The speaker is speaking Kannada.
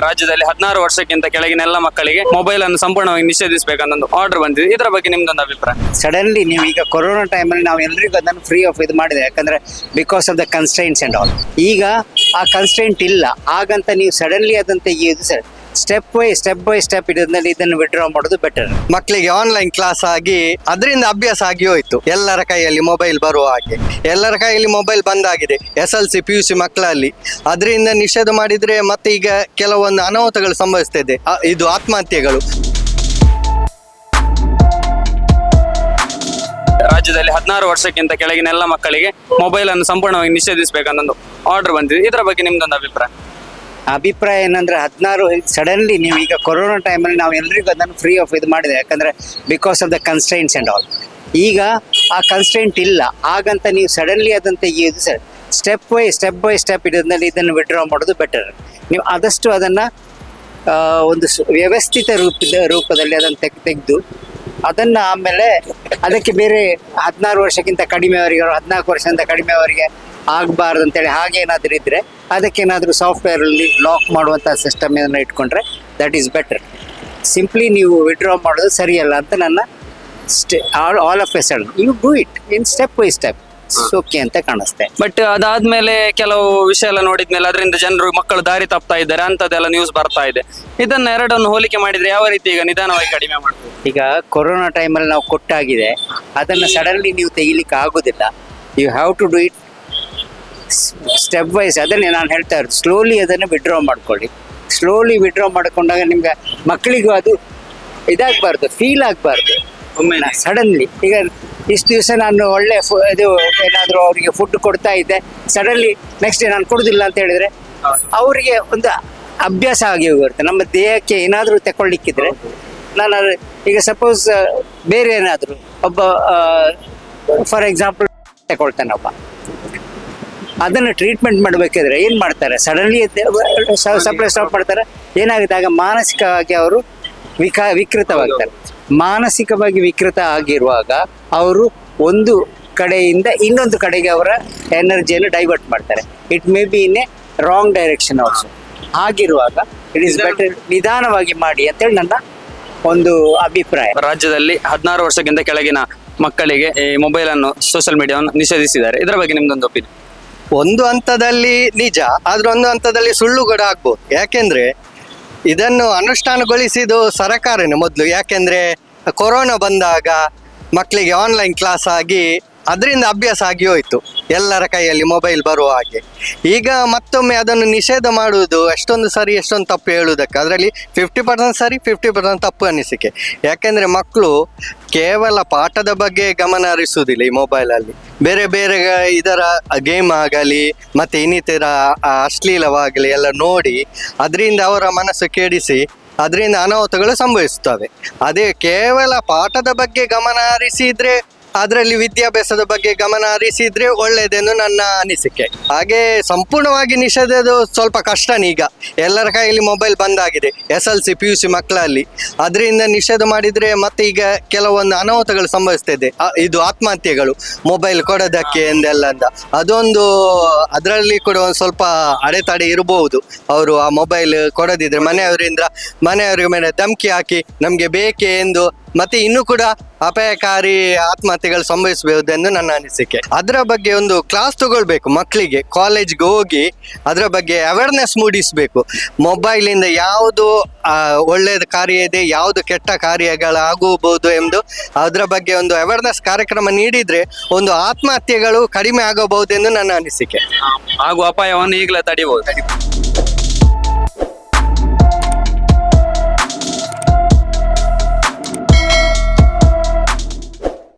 ರಾಜ್ಯದಲ್ಲಿ 16 ವರ್ಷಕ್ಕಿಂತ ಕೆಳಗಿನ ಎಲ್ಲ ಮಕ್ಕಳಿಗೆ ಮೊಬೈಲ್ ಅನ್ನು ಸಂಪೂರ್ಣವಾಗಿ ನಿಷೇಧಿಸಬೇಕನ್ನೋ ಒಂದು ಆರ್ಡರ್ ಬಂದಿದೆ. ಇದರ ಬಗ್ಗೆ ನಿಮ್ದೊಂದು ಅಭಿಪ್ರಾಯ? ಸಡನ್ಲಿ ನೀವು ಈಗ ಕೊರೋನಾ ಟೈಮಲ್ಲಿ ನಾವು ಎಲ್ರಿಗೂ ಅದನ್ನು ಫ್ರೀ ಆಫ್ ಇದು ಮಾಡಿದೆ, ಯಾಕಂದ್ರೆ because of the constraints and all. ಈಗ ಆ ಕನ್ಸ್ಟ್ರೈಂಟ್ ಇಲ್ಲ, ಹಾಗಂತ ನೀವು ಸಡನ್ಲಿ ಅದನ್ನು ತೆಗೆಯೋದು ಸರ್ ಸ್ಟೆಪ್ ಬೈ ಸ್ಟೆಪ್ ಇದನ್ನು ವಿಡ್ರಾ ಮಾಡೋದು ಬೆಟರ್. ಮಕ್ಕಳಿಗೆ ಆನ್ಲೈನ್ ಕ್ಲಾಸ್ ಆಗಿ ಅದರಿಂದ ಅಭ್ಯಾಸ ಆಗಿ ಹೋಯ್ತು. ಎಲ್ಲರ ಕೈಯಲ್ಲಿ ಮೊಬೈಲ್ ಬರುವ ಹಾಗೆ ಎಲ್ಲರ ಕೈಯಲ್ಲಿ ಮೊಬೈಲ್ ಬಂದಾಗಿದೆ. SLC PUC ಮಕ್ಕಳಲ್ಲಿ ಅದರಿಂದ ನಿಷೇಧ ಮಾಡಿದ್ರೆ ಮತ್ತೆ ಈಗ ಕೆಲವೊಂದು ಅನಾಹುತಗಳು ಸಂಭವಿಸ್ತಿದೆ. ಇದು ಆತ್ಮಹತ್ಯೆಗಳು. ರಾಜ್ಯದಲ್ಲಿ 16 ವರ್ಷಕ್ಕಿಂತ ಕೆಳಗಿನ ಎಲ್ಲ ಮಕ್ಕಳಿಗೆ ಮೊಬೈಲ್ ಅನ್ನು ಸಂಪೂರ್ಣವಾಗಿ ನಿಷೇಧಿಸಬೇಕನ್ನೋ ಆರ್ಡರ್ ಬಂದಿದೆ. ಇದರ ಬಗ್ಗೆ ನಿಮ್ದೊಂದು ಅಭಿಪ್ರಾಯ ಏನಂದ್ರೆ 16 ಸಡನ್ಲಿ ನೀವು ಈಗ ಕೊರೋನಾ ಟೈಮಲ್ಲಿ ನಾವು ಎಲ್ರಿಗೂ ಅದನ್ನು ಫ್ರೀ ಆಫ್ ಇದು ಮಾಡಿದೆ, ಯಾಕಂದ್ರೆ because of the constraints and all. ಈಗ ಆ ಕನ್ಸ್ಟ್ರೈಂಟ್ ಇಲ್ಲ, ಹಾಗಂತ ನೀವು ಸಡನ್ಲಿ ಅದನ್ನು ತೆಗೆಯೋದು ಸರ್ ಸ್ಟೆಪ್ ಬೈ ಸ್ಟೆಪ್ ಇದನ್ನು ವಿಡ್ರಾ ಮಾಡೋದು ಬೆಟರ್. ನೀವು ಆದಷ್ಟು ಅದನ್ನು ಒಂದು ವ್ಯವಸ್ಥಿತ ರೂಪದಲ್ಲಿ ಅದನ್ನು ತೆಗೆದು ಅದನ್ನು ಆಮೇಲೆ ಅದಕ್ಕೆ ಬೇರೆ 16 ವರ್ಷಕ್ಕಿಂತ ಕಡಿಮೆಯವರಿಗೆ 14 ವರ್ಷದಿಂದ ಕಡಿಮೆಯವರಿಗೆ ಆಗಬಾರ್ದು ಅಂತೇಳಿ ಹಾಗೇನಾದರೂ ಇದ್ದರೆ ಅದಕ್ಕೇನಾದರೂ ಸಾಫ್ಟ್ವೇರಲ್ಲಿ ಲಾಕ್ ಮಾಡುವಂಥ ಸಿಸ್ಟಮ್ ಏನಾದ್ರು ಇಟ್ಕೊಂಡ್ರೆ ದಟ್ ಈಸ್ ಬೆಟರ್. ಸಿಂಪ್ಲಿ ನೀವು ವಿಡ್ರಾ ಮಾಡೋದು ಸರಿಯಲ್ಲ ಅಂತ ನನ್ನ all of a sudden you do it in step by step okay ಅಂತ ಕಾಣಿಸ್ತೆ. ಬಟ್ ಅದಾದ್ಮೇಲೆ ಕೆಲವು ವಿಷಯ ಎಲ್ಲ ನೋಡಿದ್ಮೇಲೆ ಅದರಿಂದ ಜನರು ಮಕ್ಕಳು ದಾರಿ ತಪ್ತಾ ಇದ್ದಾರೆ ಅಂತದೆಲ್ಲ ನ್ಯೂಸ್ ಬರ್ತಾ ಇದೆ. ಇದನ್ನ ಎರಡನ್ನು ಹೋಲಿಕೆ ಮಾಡಿದ್ರೆ ಯಾವ ರೀತಿ ಈಗ ನಿಧಾನವಾಗಿ ಕಡಿಮೆ ಮಾಡ್ಬೋದು? ಈಗ ಕೊರೋನಾ ಟೈಮಲ್ಲಿ ನಾವು ಕೊಟ್ಟಾಗಿದೆ, ಅದನ್ನು ಸಡನ್ಲಿ ನೀವು ತೆಗಿಲಿಕ್ಕೆ ಆಗೋದಿಲ್ಲ. You have to do it stepwise. ಅದನ್ನೇ ನಾನು ಹೇಳ್ತಾ ಇರೋದು, ಸ್ಲೋಲಿ ಅದನ್ನು ವಿಡ್ರಾ ಮಾಡ್ಕೊಳ್ಳಿ. ಸ್ಲೋಲಿ ವಿಡ್ರಾ ಮಾಡ್ಕೊಂಡಾಗ ನಿಮ್ಗೆ ಮಕ್ಕಳಿಗೂ ಅದು ಇದಾಗಬಾರ್ದು, ಫೀಲ್ ಆಗಬಾರ್ದು ಒಮ್ಮೆ ಸಡನ್ಲಿ. ಈಗ ಇಷ್ಟು ದಿವಸ ನಾನು ಒಳ್ಳೆ ಇದು ಏನಾದರೂ ಅವರಿಗೆ ಫುಡ್ ಕೊಡ್ತಾ ಇದ್ದೆ, ಸಡನ್ಲಿ ನೆಕ್ಸ್ಟ್ ಡೇ ನಾನು ಕೊಡೋದಿಲ್ಲ ಅಂತ ಹೇಳಿದ್ರೆ ಅವರಿಗೆ ಒಂದು ಅಭ್ಯಾಸ ಆಗಿ ಹೋಗಿರುತ್ತೆ. ನಮ್ಮ ದೇಹಕ್ಕೆ ಏನಾದರೂ ತಗೊಳ್ಳಿಕ್ಕಿದ್ರೆ ನಾನು ಈಗ ಸಪೋಸ್ ಬೇರೆ ಏನಾದರೂ ಒಬ್ಬ ಫಾರ್ ಎಕ್ಸಾಂಪಲ್ ತಗೊಳ್ತಾನೊಬ್ಬ, ಅದನ್ನು ಟ್ರೀಟ್ಮೆಂಟ್ ಮಾಡಬೇಕಾದ್ರೆ ಏನು ಮಾಡ್ತಾರೆ, ಸಡನ್ಲಿ ಸಪ್ಲೈ ಸ್ಟಾಪ್ ಮಾಡ್ತಾರೆ. ಏನಾಗುತ್ತೆ ಆಗ ಮಾನಸಿಕವಾಗಿ ಅವರು ವಿಕೃತವಾಗ್ತಾರೆ. ಮಾನಸಿಕವಾಗಿ ವಿಕೃತ ಆಗಿರುವಾಗ ಅವರು ಒಂದು ಕಡೆಯಿಂದ ಇನ್ನೊಂದು ಕಡೆಗೆ ಅವರ ಎನರ್ಜಿಯನ್ನು ಡೈವರ್ಟ್ ಮಾಡ್ತಾರೆ. It may be in a wrong direction also. ಹಾಗಿರುವಾಗ ಇಟ್ ಈಸ್ ಬೆಟರ್ ನಿಧಾನವಾಗಿ ಮಾಡಿ ಅಂತೇಳಿ ನನ್ನ ಒಂದು ಅಭಿಪ್ರಾಯ. ರಾಜ್ಯದಲ್ಲಿ 16 ವರ್ಷಕ್ಕಿಂತ ಕೆಳಗಿನ ಮಕ್ಕಳಿಗೆ ಈ ಮೊಬೈಲ್ ಅನ್ನು ಸೋಷಿಯಲ್ ಮೀಡಿಯಾವನ್ನು ನಿಷೇಧಿಸಿದ್ದಾರೆ. ಇದರ ಬಗ್ಗೆ ನಿಮ್ದೊಂದು ಒಪಿನಿಯನ್? ಒಂದು ಹಂತದಲ್ಲಿ ನಿಜ, ಆದ್ರೆ ಒಂದು ಹಂತದಲ್ಲಿ ಸುಳ್ಳು ಕೂಡ ಆಗ್ಬೋದು. ಯಾಕೆಂದ್ರೆ ಇದನ್ನು ಅನುಷ್ಠಾನಗೊಳಿಸಿದ್ದು ಸರ್ಕಾರನೇ ಮೊದಲು. ಯಾಕೆಂದ್ರೆ ಕೊರೋನಾ ಬಂದಾಗ ಮಕ್ಕಳಿಗೆ ಆನ್ಲೈನ್ ಕ್ಲಾಸ್ ಆಗಿ ಅದರಿಂದ ಅಭ್ಯಾಸ ಆಗಿ ಹೋಯ್ತು. ಎಲ್ಲರ ಕೈಯಲ್ಲಿ ಮೊಬೈಲ್ ಬರುವ ಹಾಗೆ ಈಗ ಮತ್ತೊಮ್ಮೆ ಅದನ್ನು ನಿಷೇಧ ಮಾಡುವುದು ಎಷ್ಟೊಂದು ಸರಿ ಎಷ್ಟೊಂದು ತಪ್ಪು ಹೇಳುವುದಕ್ಕೆ ಅದರಲ್ಲಿ 50% ಸರಿ 50% ತಪ್ಪು ಅನಿಸಿಕೆ. ಯಾಕೆಂದರೆ ಮಕ್ಕಳು ಕೇವಲ ಪಾಠದ ಬಗ್ಗೆ ಗಮನ ಹರಿಸುವುದಿಲ್ಲ ಈ ಮೊಬೈಲಲ್ಲಿ. ಬೇರೆ ಬೇರೆ ಇದರ ಗೇಮ್ ಆಗಲಿ ಮತ್ತು ಇನ್ನಿತರ ಅಶ್ಲೀಲವಾಗಲಿ ಎಲ್ಲ ನೋಡಿ ಅದರಿಂದ ಅವರ ಮನಸ್ಸು ಕೆಡಿಸಿ ಅದರಿಂದ ಅನಾಹುತಗಳು ಸಂಭವಿಸುತ್ತವೆ. ಅದೇ ಕೇವಲ ಪಾಠದ ಬಗ್ಗೆ ಗಮನ ಹರಿಸಿದ್ರೆ, ಅದರಲ್ಲಿ ವಿದ್ಯಾಭ್ಯಾಸದ ಬಗ್ಗೆ ಗಮನ ಹರಿಸಿದ್ರೆ ಒಳ್ಳೆಯದೆಂದು ನನ್ನ ಅನಿಸಿಕೆ. ಹಾಗೆ ಸಂಪೂರ್ಣವಾಗಿ ನಿಷೇಧದು ಸ್ವಲ್ಪ ಕಷ್ಟನೇ. ಈಗ ಎಲ್ಲರ ಕೈಯಲ್ಲಿ ಮೊಬೈಲ್ ಬಂದಾಗಿದೆ. SLC PUC ಮಕ್ಕಳಲ್ಲಿ ಅದರಿಂದ ನಿಷೇಧ ಮಾಡಿದರೆ ಮತ್ತೆ ಈಗ ಕೆಲವೊಂದು ಅನಾಹುತಗಳು ಸಂಭವಿಸ್ತಿದೆ. ಇದು ಆತ್ಮಹತ್ಯೆಗಳು ಮೊಬೈಲ್ ಕೊಡೋದಕ್ಕೆ ಎಂದೆಲ್ಲ ಅಂತ. ಅದೊಂದು ಅದರಲ್ಲಿ ಕೂಡ ಒಂದು ಸ್ವಲ್ಪ ಅಡೆತಡೆ ಇರಬಹುದು. ಅವರು ಆ ಮೊಬೈಲ್ ಕೊಡೋದಿದ್ರೆ ಮನೆಯವರಿಗೆ ಮೇಲೆ ಧಮಕಿ ಹಾಕಿ ನಮಗೆ ಬೇಕೇ ಎಂದು ಮತ್ತೆ ಇನ್ನೂ ಕೂಡ ಅಪಾಯಕಾರಿ ಆತ್ಮಹತ್ಯೆಗಳು ಸಂಭವಿಸಬಹುದೆಂದು ನನ್ನ ಅನಿಸಿಕೆ. ಅದರ ಬಗ್ಗೆ ಒಂದು ಕ್ಲಾಸ್ ತಗೊಳ್ಬೇಕು. ಮಕ್ಕಳಿಗೆ ಕಾಲೇಜ್ಗೆ ಹೋಗಿ ಅದರ ಬಗ್ಗೆ ಅವೇರ್ನೆಸ್ ಮೂಡಿಸಬೇಕು. ಮೊಬೈಲಿಂದ ಯಾವುದು ಒಳ್ಳೆಯದು ಕಾರ್ಯ ಇದೆ, ಯಾವುದು ಕೆಟ್ಟ ಕಾರ್ಯಗಳಾಗಬಹುದು ಎಂದು ಅದರ ಬಗ್ಗೆ ಒಂದು ಅವೇರ್ನೆಸ್ ಕಾರ್ಯಕ್ರಮ ನೀಡಿದರೆ ಒಂದು ಆತ್ಮಹತ್ಯೆಗಳು ಕಡಿಮೆ ಆಗಬಹುದೆಂದು ನನ್ನ ಅನಿಸಿಕೆ. ಹಾಗೂ ಅಪಾಯವನ್ನು ಈಗಲೇ ತಡಿಬಹುದು.